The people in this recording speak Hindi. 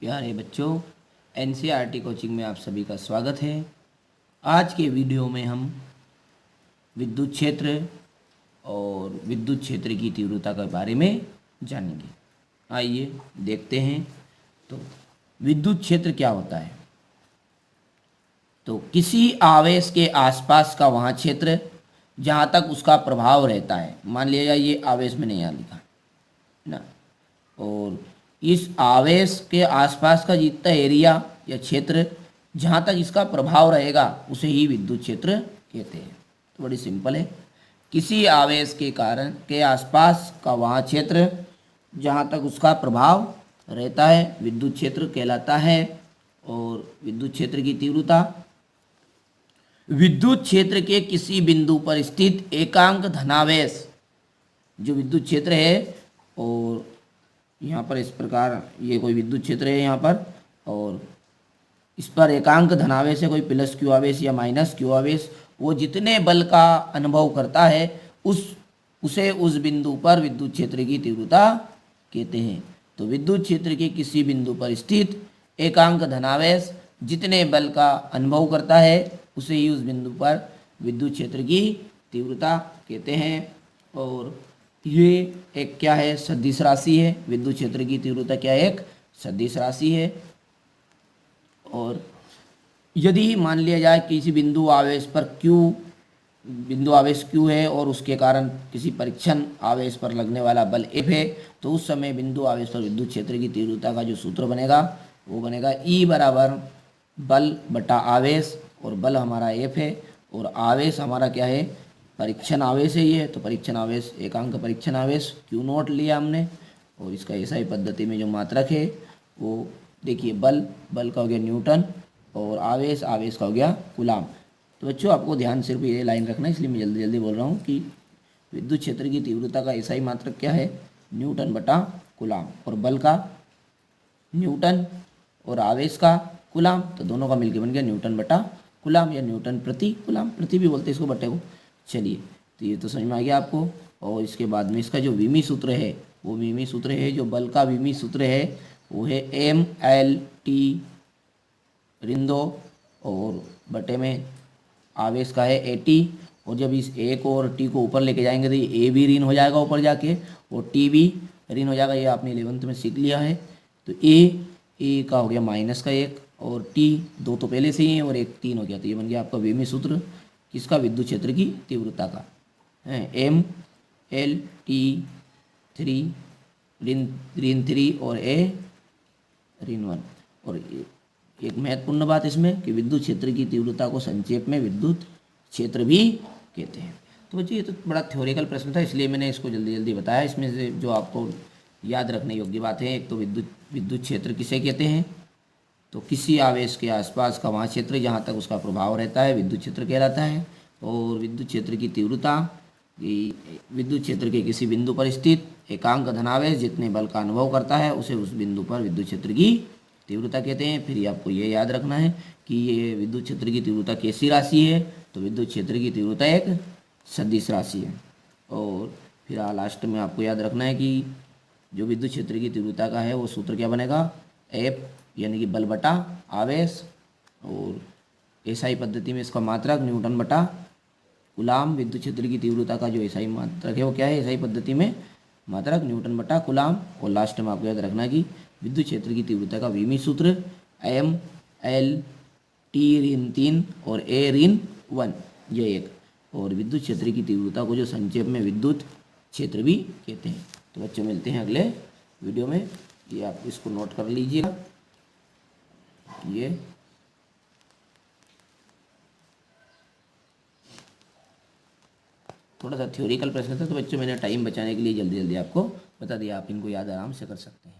प्यारे बच्चों, एनसीईआरटी कोचिंग में आप सभी का स्वागत है। आज के वीडियो में हम विद्युत क्षेत्र और विद्युत क्षेत्र की तीव्रता के बारे में जानेंगे। आइए देखते हैं। तो विद्युत क्षेत्र क्या होता है? तो किसी आवेश के आसपास का वहाँ क्षेत्र जहाँ तक उसका प्रभाव रहता है। मान लिया जाए ये आवेश मैंने यहाँ लिखा है ना, और इस आवेश के आसपास का जितना एरिया या क्षेत्र जहाँ तक इसका प्रभाव रहेगा उसे ही विद्युत क्षेत्र कहते हैं। तो बड़ी सिंपल है, किसी आवेश के कारण के आसपास का वहाँ क्षेत्र जहाँ तक उसका प्रभाव रहता है विद्युत क्षेत्र कहलाता है। और विद्युत क्षेत्र की तीव्रता विद्युत क्षेत्र के किसी बिंदु पर स्थित एकांक धनावेश जो विद्युत क्षेत्र है, और यहाँ पर इस प्रकार ये कोई विद्युत क्षेत्र है यहाँ पर, और इस पर एकांक धनावेश है, कोई प्लस क्यू आवेश या माइनस क्यू आवेश, वो जितने बल का अनुभव करता है उसे उस बिंदु पर विद्युत क्षेत्र की तीव्रता कहते हैं। तो विद्युत क्षेत्र के किसी बिंदु पर स्थित एकांक धनावेश जितने बल का अनुभव करता है उसे ही उस बिंदु पर विद्युत क्षेत्र की तीव्रता कहते हैं। और ये एक क्या है, सदिश राशि है। विद्युत क्षेत्र की तीव्रता क्या है, एक सदिश राशि है। और यदि मान लिया जाए किसी बिंदु आवेश पर बिंदु आवेश Q है और उसके कारण किसी परीक्षण आवेश पर लगने वाला बल F है, तो उस समय बिंदु आवेश पर विद्युत क्षेत्र की तीव्रता का जो सूत्र बनेगा वो बनेगा E बराबर बल बटा आवेश, और बल हमारा F है और आवेश हमारा क्या है, परीक्षण आवेश है ये। तो परीक्षण आवेश एकांक परीक्षण आवेश Q0 लिया हमने, और इसका एसआई पद्धति में जो मात्रक है वो देखिए, बल का हो गया न्यूटन और आवेश का हो गया कूलाम। तो बच्चों आपको ध्यान सिर्फ ये लाइन रखना है, इसलिए मैं जल्दी जल्दी बोल रहा हूँ कि विद्युत क्षेत्र की तीव्रता का एसआई मात्रक क्या है, न्यूटन बटा कूलाम, और बल का न्यूटन और आवेश का कूलाम, तो दोनों का मिलकर बन गया न्यूटन बटा कूलाम या न्यूटन प्रति कूलाम, प्रति भी बोलते हैं इसको बटे को। चलिए, तो ये तो समझ में आ गया आपको। और इसके बाद में इसका जो विमी सूत्र है वो विमी सूत्र है, जो बल का विमी सूत्र है वो है MLT ऋण 2 और बटे में आवेश का है AT। और जब इस A को और T को ऊपर लेके जाएंगे तो ये A भी ऋण हो जाएगा ऊपर जाके, और T भी ऋण हो जाएगा। ये आपने 11th में सीख लिया है। तो A का हो गया माइनस का 1, और T 2 तो पहले से ही है और 1 3 हो गया। तो ये बन गया आपका विमी सूत्र किसका, विद्युत क्षेत्र की तीव्रता का है, MLT 3 ऋण 3 और A ऋण 1। और एक महत्वपूर्ण बात इसमें कि विद्युत क्षेत्र की तीव्रता को संक्षेप में विद्युत क्षेत्र भी कहते हैं। तो बच्चों ये तो बड़ा थ्योरिकल प्रश्न था, इसलिए मैंने इसको जल्दी जल्दी बताया। इसमें से जो आपको याद रखने योग्य बात है, एक तो विद्युत क्षेत्र किसे कहते हैं, तो किसी आवेश के आसपास का वहाँ क्षेत्र जहाँ तक उसका प्रभाव रहता है विद्युत क्षेत्र कहलाता है। और विद्युत क्षेत्र की तीव्रता विद्युत क्षेत्र के किसी बिंदु पर स्थित एकांक धनावेश जितने बल का अनुभव करता है उसे उस बिंदु पर विद्युत क्षेत्र की तीव्रता कहते हैं। फिर आपको ये याद रखना है कि ये विद्युत क्षेत्र की तीव्रता कैसी राशि है, तो विद्युत क्षेत्र की तीव्रता एक सदिश राशि है। और फिर लास्ट में आपको याद रखना है कि जो विद्युत क्षेत्र की तीव्रता का है वो सूत्र क्या बनेगा, F यानी कि बल बटा आवेश, और एसआई पद्धति में इसका मात्रक न्यूटन बटा कूलाम। विद्युत क्षेत्र की तीव्रता का जो एसआई मात्रक है वो क्या है, एसआई पद्धति में मात्रक न्यूटन बटा कूलाम। और लास्ट में आपको याद रखना है कि विद्युत क्षेत्र की तीव्रता का विमी सूत्र MLT ऋण 3 और A ऋण 1 ये एक। और विद्युत क्षेत्र की तीव्रता को जो संक्षेप में विद्युत क्षेत्र भी कहते हैं। तो बच्चों मिलते हैं अगले वीडियो में, ये आप इसको नोट कर लीजिएगा। ये थोड़ा सा थ्योरिकल प्रश्न था, तो बच्चों मैंने टाइम बचाने के लिए जल्दी जल्दी आपको बता दिया, आप इनको याद आराम से कर सकते हैं।